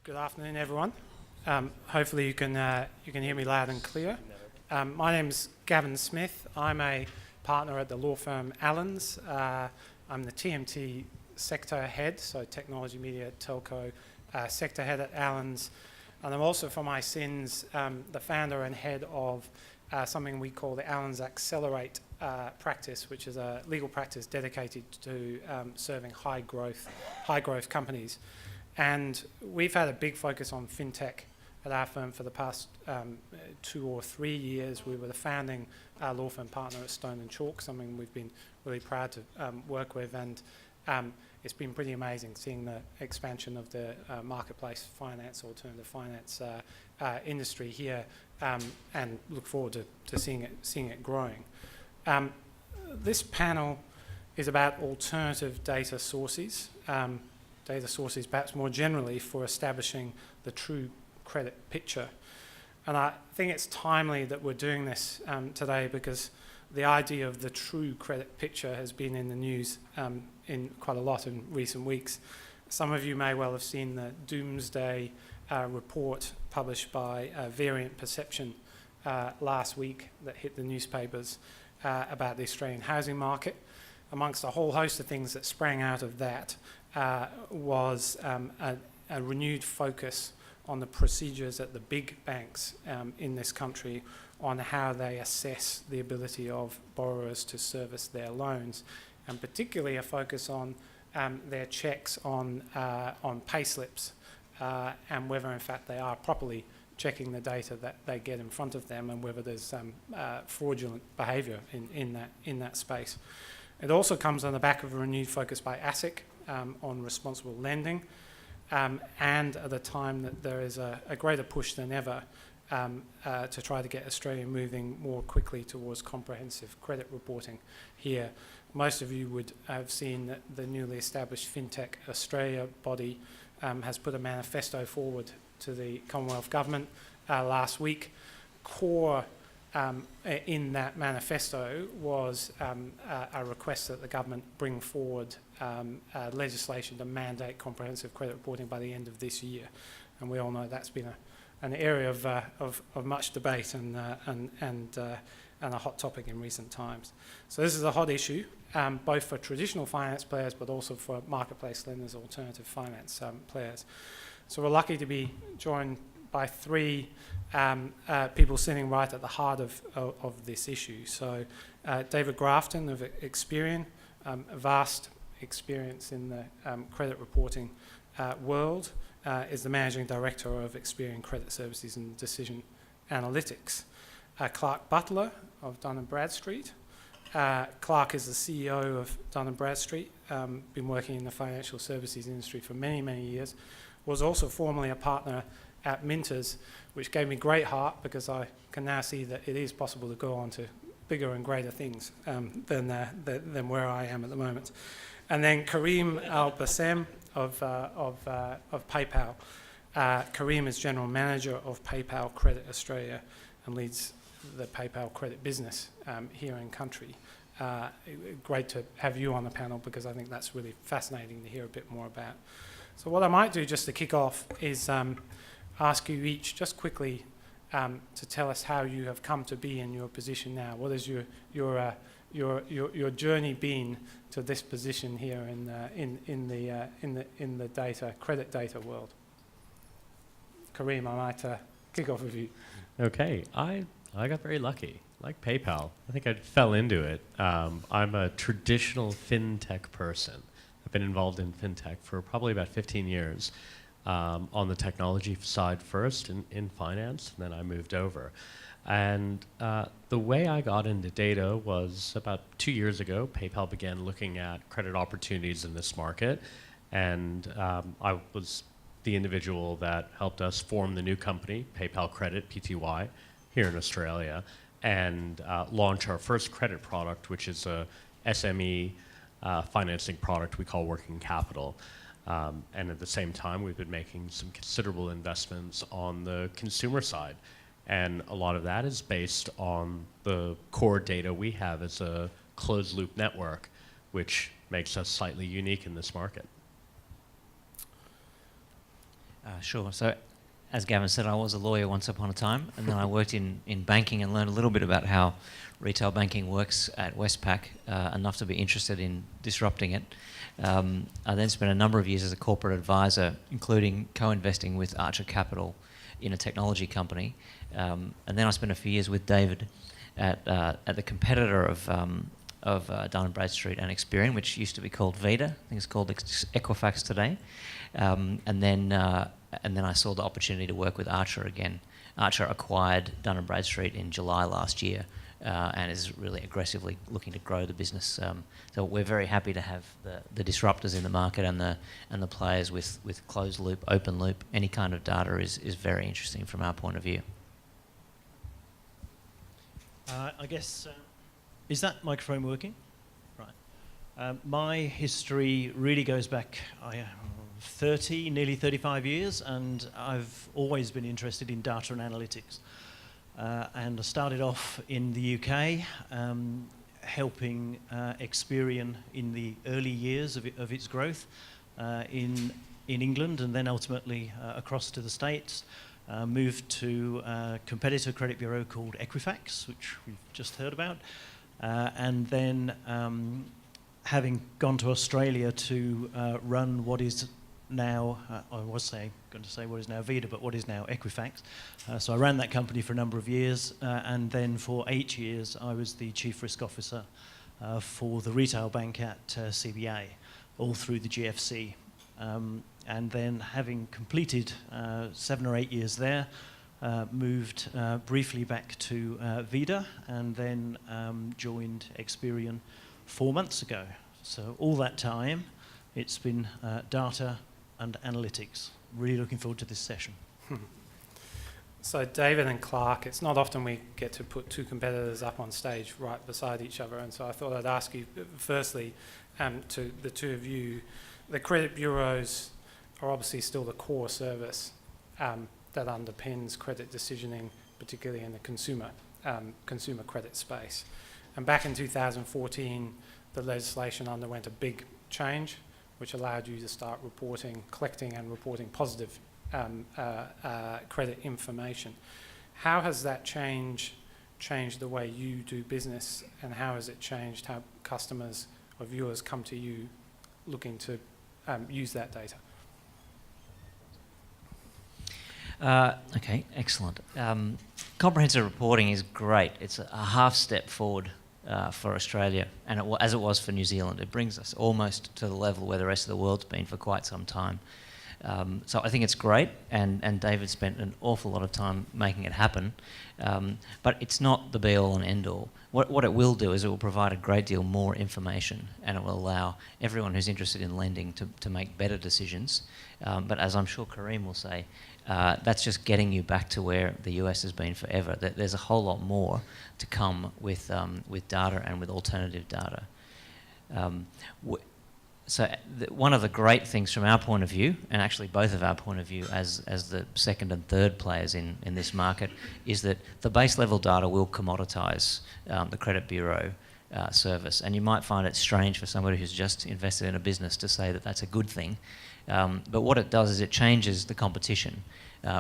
Good afternoon, everyone. Hopefully you can hear me loud and clear. My name's Gavin Smith. I'm a partner at the law firm Allens. I'm the TMT sector head, so technology, media, telco sector head at Allens. And I'm also, for my sins, the founder and head of something we call the Allens Accelerate practice, which is a legal practice dedicated to serving high growth companies. And we've had a big focus on fintech at our firm for the past 2 or 3 years. We were the founding law firm partner at Stone and Chalk, something we've been really proud to work with. And it's been pretty amazing seeing the expansion of the marketplace finance, alternative finance industry here, and look forward to seeing it growing. This panel is about alternative data sources. Data sources perhaps more generally for establishing the true credit picture. And I think it's timely that we're doing this today because the idea of the true credit picture has been in the news in quite a lot in recent weeks. Some of you may well have seen the Doomsday report published by Variant Perception last week that hit the newspapers about the Australian housing market. Amongst a whole host of things that sprang out of that was a renewed focus on the procedures at the big banks in this country on how they assess the ability of borrowers to service their loans, and particularly a focus on their checks on pay slips and whether in fact they are properly checking the data that they get in front of them and whether there's fraudulent behaviour in that space. It also comes on the back of a renewed focus by ASIC on responsible lending, and at a time that there is a greater push than ever to try to get Australia moving more quickly towards comprehensive credit reporting here. Most of you would have seen that the newly established FinTech Australia body has put a manifesto forward to the Commonwealth Government last week. Core in that manifesto was a request that the government bring forward legislation to mandate comprehensive credit reporting by the end of this year, and we all know that's been an area of much debate and a hot topic in recent times. So this is a hot issue, both for traditional finance players, but also for marketplace lenders, alternative finance players. So we're lucky to be joined by 3 people sitting right at the heart of this issue. So David Grafton of Experian, a vast experience in the credit reporting world, is the Managing Director of Experian Credit Services and Decision Analytics. Clark Butler of Dun & Bradstreet. Clark is the CEO of Dun & Bradstreet, been working in the financial services industry for many, many years, was also formerly a partner at Minters, which gave me great heart because I can now see that it is possible to go on to bigger and greater things than where I am at the moment. And then Kareem Al-Bassem of PayPal. Kareem is General Manager of PayPal Credit Australia and leads the PayPal credit business here in country. Great to have you on the panel because I think that's really fascinating to hear a bit more about. So what I might do just to kick off is ask you each just quickly to tell us how you have come to be in your position now. What has your journey been to this position here in the credit data world? Kareem, I might kick off with you. Okay, I got very lucky. Like PayPal, I think I fell into it. I'm a traditional fintech person. I've been involved in fintech for probably about 15 years. On the technology side first in finance, and then I moved over. And the way I got into data was about 2 years ago. PayPal began looking at credit opportunities in this market, and I was the individual that helped us form the new company, PayPal Credit, PTY, here in Australia, and launch our first credit product, which is a SME financing product we call Working Capital. And at the same time, we've been making some considerable investments on the consumer side. And a lot of that is based on the core data we have as a closed loop network, which makes us slightly unique in this market. Sure. So, as Gavin said, I was a lawyer once upon a time, and then I worked in banking and learned a little bit about how retail banking works at Westpac, enough to be interested in disrupting it. I then spent a number of years as a corporate advisor, including co-investing with Archer Capital in a technology company. And then I spent a few years with David at the competitor of Dun & Bradstreet and Experian, which used to be called Vida. I think it's called Equifax today. And then I saw the opportunity to work with Archer again. Archer acquired Dun & Bradstreet in July last year, and is really aggressively looking to grow the business. So we're very happy to have the disruptors in the market and the players with closed loop, open loop. Any kind of data is very interesting from our point of view. I guess, is that microphone working? Right. My history really goes back 30, nearly 35 years, and I've always been interested in data and analytics. And I started off in the UK, helping Experian in the early years of its growth in England, and then ultimately across to the States. Moved to a competitor credit bureau called Equifax, which we've just heard about, and then having gone to Australia to run what is now, going to say what is now Vida, but what is now Equifax. So I ran that company for a number of years, and then for 8 years I was the Chief Risk Officer for the retail bank at CBA, all through the GFC. And then having completed 7 or 8 years there, moved briefly back to Vida, and then joined Experian 4 months ago. So all that time, it's been data and analytics. Really looking forward to this session. So David and Clark, it's not often we get to put two competitors up on stage right beside each other, and so I thought I'd ask you firstly, to the two of you, the credit bureaus are obviously still the core service that underpins credit decisioning, particularly in the consumer credit space. And back in 2014, the legislation underwent a big change, which allowed you to start collecting and reporting positive credit information. How has that changed the way you do business, and how has it changed how customers or viewers come to you looking to use that data? Okay, excellent. Comprehensive reporting is great. It's a half step forward for Australia, and as it was for New Zealand. It brings us almost to the level where the rest of the world's been for quite some time. So I think it's great, and David spent an awful lot of time making it happen, but it's not the be-all and end-all. What it will do is it will provide a great deal more information, and it will allow everyone who's interested in lending to make better decisions. But as I'm sure Kareem will say, that's just getting you back to where the US has been forever. There's a whole lot more to come with data and with alternative data. So one of the great things from our point of view, and actually both of our point of view as the second and third players in this market, is that the base level data will commoditise the credit bureau service. And you might find it strange for somebody who's just invested in a business to say that that's a good thing. But what it does is it changes the competition.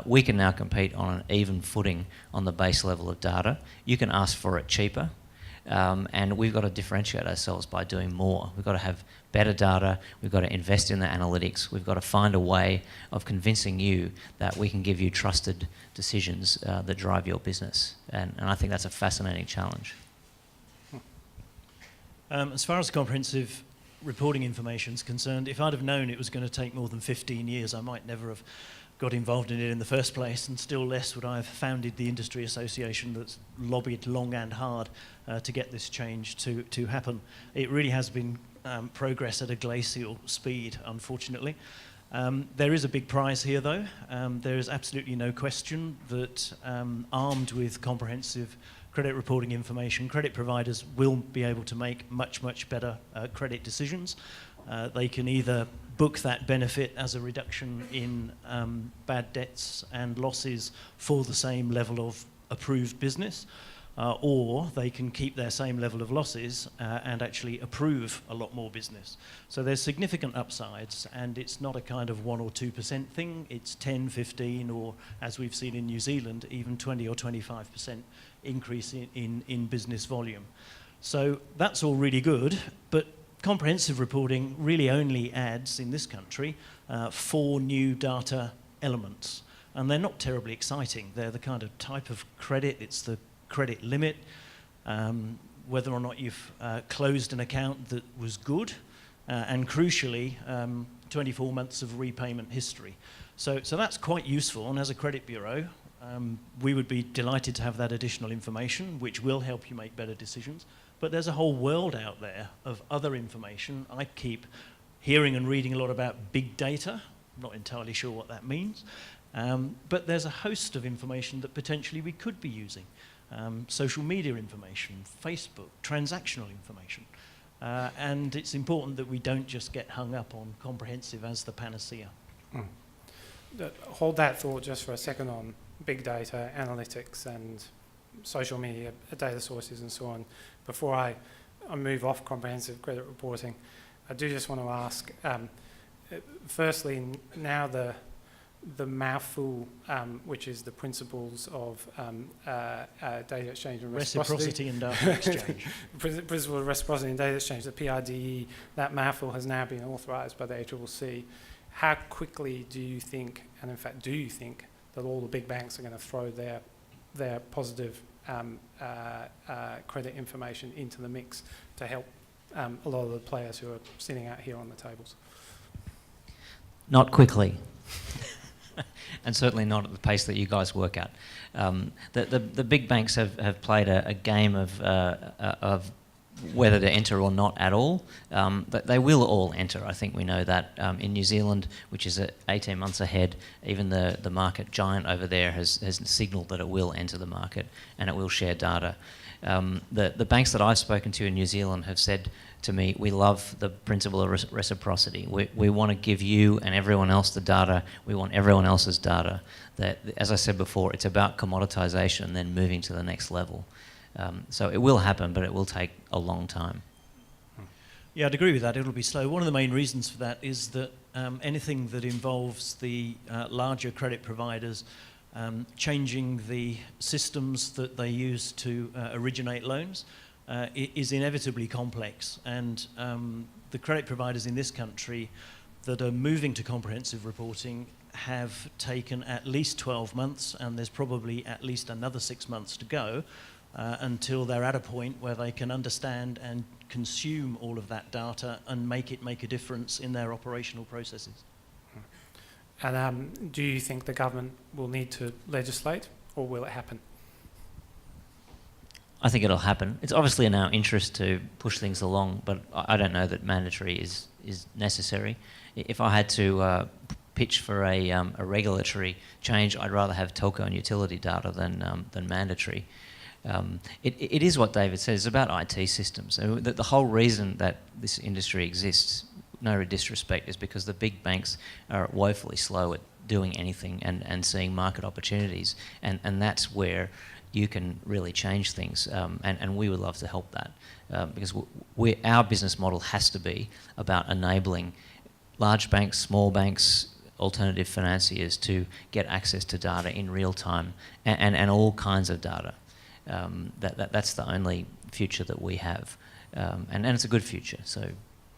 We can now compete on an even footing on the base level of data. You can ask for it cheaper. And we've got to differentiate ourselves by doing more. We've got to have better data. We've got to invest in the analytics. We've got to find a way of convincing you that we can give you trusted decisions that drive your business. And I think that's a fascinating challenge. As far as comprehensive reporting information is concerned, if I'd have known it was going to take more than 15 years, I might never have got involved in it in the first place, and still less would I have founded the industry association that's lobbied long and hard to get this change to happen. It really has been progress at a glacial speed, unfortunately. There is a big prize here, though. There is absolutely no question that armed with comprehensive credit reporting information, credit providers will be able to make much, much better credit decisions. They can either book that benefit as a reduction in bad debts and losses for the same level of approved business, or they can keep their same level of losses and actually approve a lot more business. So there's significant upsides, and it's not a kind of 1 or 2% thing. It's 10, 15, or as we've seen in New Zealand, even 20 or 25% increase in business volume. So that's all really good, but comprehensive reporting really only adds, in this country, 4 new data elements. And they're not terribly exciting. They're the kind of type of credit, it's the credit limit, whether or not you've closed an account that was good, and crucially, 24 months of repayment history. So that's quite useful, and as a credit bureau, we would be delighted to have that additional information, which will help you make better decisions. But there's a whole world out there of other information. I keep hearing and reading a lot about big data. I'm not entirely sure what that means. But there's a host of information that potentially we could be using. Social media information, Facebook, transactional information. And it's important that we don't just get hung up on comprehensive as the panacea. Hold that thought just for a second on big data, analytics and social media data sources and so on. Before I move off comprehensive credit reporting, I do just want to ask, firstly, now the mouthful, which is the principles of data exchange and reciprocity and data exchange. Principle of reciprocity and data exchange, the PRDE, that mouthful has now been authorised by the ACCC. How quickly do you think, and in fact do you think, that all the big banks are going to throw their positive credit information into the mix to help a lot of the players who are sitting out here on the tables? Not quickly. And certainly not at the pace that you guys work at. The big banks have played a game of whether to enter or not at all. But they will all enter. I think we know that. In New Zealand, which is 18 months ahead, even the market giant over there has signalled that it will enter the market and it will share data. The banks that I've spoken to in New Zealand have said to me, we love the principle of reciprocity. We want to give you and everyone else the data. We want everyone else's data. That, as I said before, it's about commoditisation and then moving to the next level. So it will happen, but it will take a long time. Yeah, I'd agree with that. It'll be slow. One of the main reasons for that is that anything that involves the larger credit providers changing the systems that they use to originate loans is inevitably complex. And the credit providers in this country that are moving to comprehensive reporting have taken at least 12 months, and there's probably at least another 6 months to go until they're at a point where they can understand and consume all of that data and make it make a difference in their operational processes. And do you think the government will need to legislate, or will it happen? I think it'll happen. It's obviously in our interest to push things along, but I don't know that mandatory is necessary. If I had to pitch for a regulatory change, I'd rather have telco and utility data than mandatory. It is what David says, it's about IT systems. The whole reason that this industry exists, no disrespect, is because the big banks are woefully slow at doing anything and seeing market opportunities, and that's where you can really change things, and we would love to help that, because our business model has to be about enabling large banks, small banks, alternative financiers to get access to data in real time, and all kinds of data. That's the only future that we have, and it's a good future, so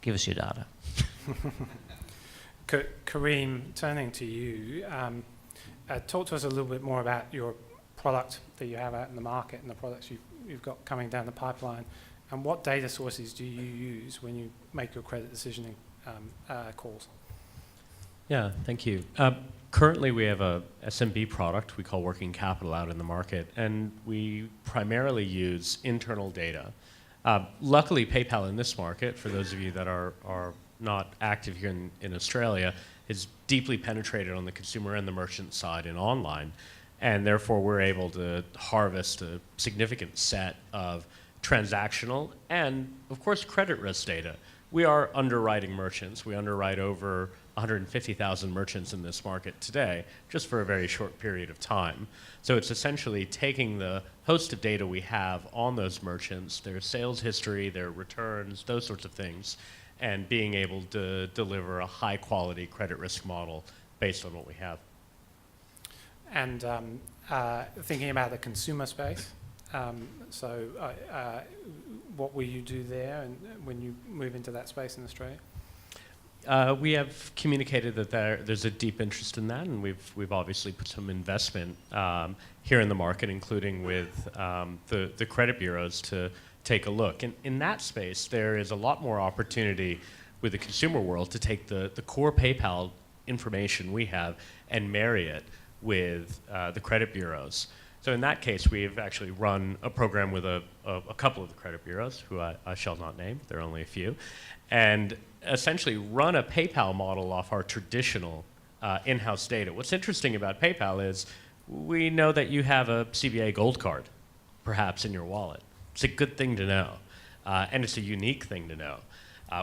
give us your data. Kareem, turning to you, talk to us a little bit more about your product that you have out in the market and the products you've got coming down the pipeline, and what data sources do you use when you make your credit decisioning calls? Yeah, thank you. Currently, we have a SMB product we call Working Capital out in the market, and we primarily use internal data. Luckily, PayPal in this market, for those of you that are not active here in Australia, is deeply penetrated on the consumer and the merchant side and online, and therefore we're able to harvest a significant set of transactional, and of course credit risk data. We are underwriting merchants. We underwrite over 150,000 merchants in this market today, just for a very short period of time. So it's essentially taking the host of data we have on those merchants, their sales history, their returns, those sorts of things, and being able to deliver a high quality credit risk model based on what we have. And thinking about the consumer space, what will you do there and when you move into that space in Australia? We have communicated that there's a deep interest in that, and we've obviously put some investment here in the market, including with the credit bureaus to take a look. And in that space, there is a lot more opportunity with the consumer world to take the core PayPal information we have and marry it with the credit bureaus. So in that case, we've actually run a program with a couple of the credit bureaus, who I shall not name, there are only a few, and essentially run a PayPal model off our traditional in-house data. What's interesting about PayPal is we know that you have a CBA Gold Card, perhaps in your wallet. It's a good thing to know, and it's a unique thing to know.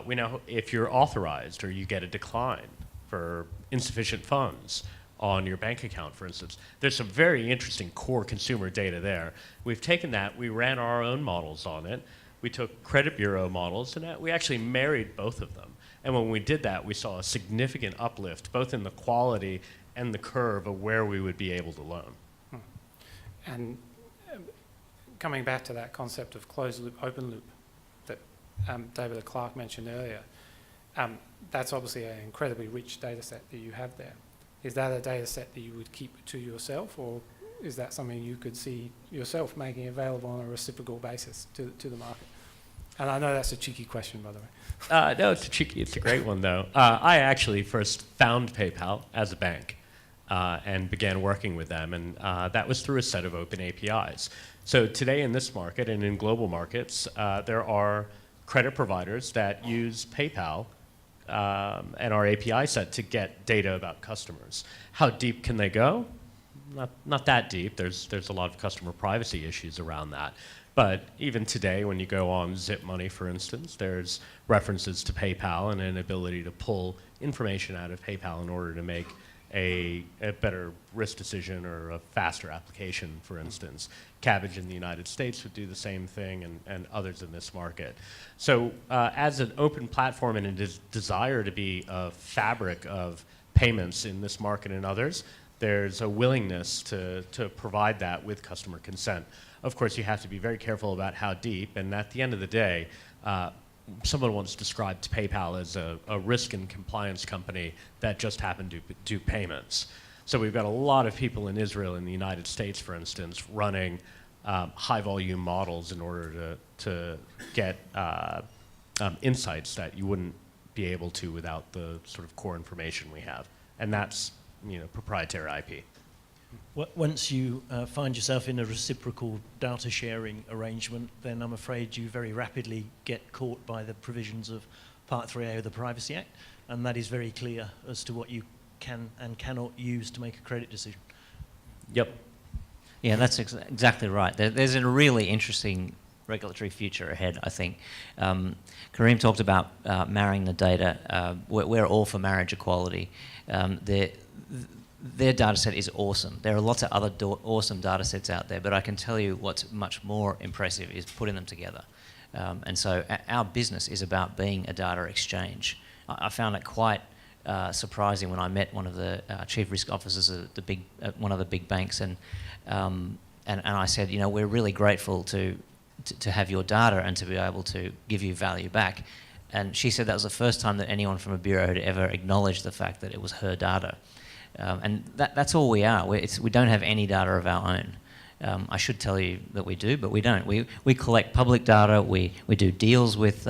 We know if you're authorized or you get a decline for insufficient funds on your bank account, for instance. There's some very interesting core consumer data there. We've taken that, we ran our own models on it, we took credit bureau models, and we actually married both of them. And when we did that, we saw a significant uplift, both in the quality and the curve of where we would be able to loan. And coming back to that concept of closed loop, open loop that David Clark mentioned earlier, that's obviously an incredibly rich data set that you have there. Is that a data set that you would keep to yourself, or is that something you could see yourself making available on a reciprocal basis to the market? And I know that's a cheeky question, by the way. No, it's a great one, though. I actually first found PayPal as a bank and began working with them, and that was through a set of open APIs. So today in this market and in global markets, there are credit providers that use PayPal and our API set to get data about customers. How deep can they go? Not that deep. There's a lot of customer privacy issues around that. But even today, when you go on Zip Money, for instance, there's references to PayPal and an ability to pull information out of PayPal in order to make a better risk decision or a faster application, for instance. Cabbage in the United States would do the same thing, and others in this market. So as an open platform and a desire to be a fabric of payments in this market and others, there's a willingness to provide that with customer consent. Of course, you have to be very careful about how deep, and at the end of the day, someone once described PayPal as a risk and compliance company that just happened to do payments. So we've got a lot of people in Israel and the United States, for instance, running high volume models in order to get insights that you wouldn't be able to without the sort of core information we have. And that's proprietary IP. Once you find yourself in a reciprocal data sharing arrangement, then I'm afraid you very rapidly get caught by the provisions of Part 3A of the Privacy Act, and that is very clear as to what you can and cannot use to make a credit decision. Yep. Yeah, that's exactly right. There's a really interesting regulatory future ahead, I think. Kareem talked about marrying the data. We're all for marriage equality. Their data set is awesome. There are lots of other awesome data sets out there, but I can tell you what's much more impressive is putting them together. And so our business is about being a data exchange. I found it quite surprising when I met one of the chief risk officers at one of the big banks, and I said, we're really grateful to have your data and to be able to give you value back. And she said that was the first time that anyone from a bureau had ever acknowledged the fact that it was her data. And that's all we are. We don't have any data of our own. I should tell you that we do, but we don't. We collect public data. We do deals with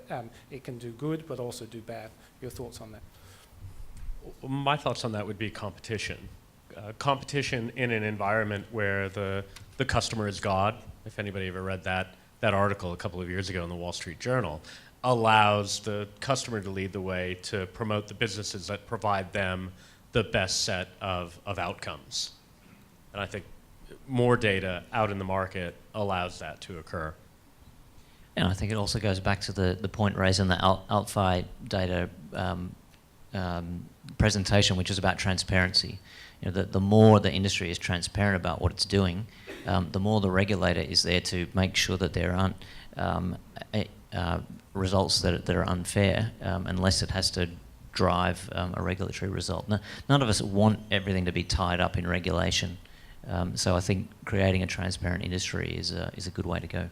that it can do good but also do bad. Your thoughts on that? My thoughts on that would be competition. Competition in an environment where the customer is God, if anybody ever read that article a couple of years ago in the Wall Street Journal, allows the customer to lead the way to promote the businesses that provide them the best set of outcomes. And I think more data out in the market allows that to occur. And I think it also goes back to the point raised in the AltFi data presentation, which is about transparency. You know, the more the industry is transparent about what it's doing, the more the regulator is there to make sure that there aren't results that are unfair, unless it has to drive a regulatory result. None of us want everything to be tied up in regulation. So I think creating a transparent industry is a good way to go.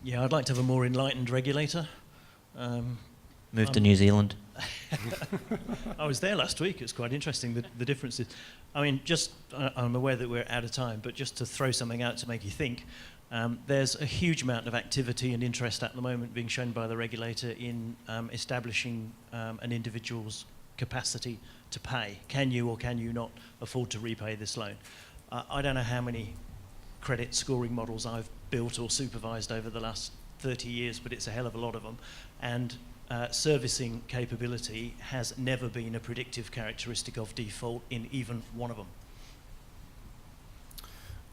Yeah, I'd like to have a more enlightened regulator. Move to New Zealand. I was there last week. It was quite interesting, the differences. I mean, I'm aware that we're out of time, but just to throw something out to make you think, there's a huge amount of activity and interest at the moment being shown by the regulator in establishing an individual's capacity to pay. Can you or can you not afford to repay this loan? I don't know how many credit scoring models I've built or supervised over the last 30 years, but it's a hell of a lot of them. And servicing capability has never been a predictive characteristic of default in even one of them.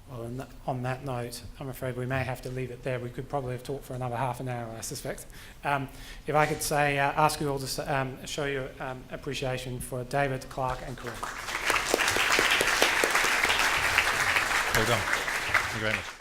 Well, on that note, I'm afraid we may have to leave it there. We could probably have talked for another half an hour, I suspect. If I could say, ask you all to show your appreciation for David, Clark and Corinne. Well done. Thank you very much.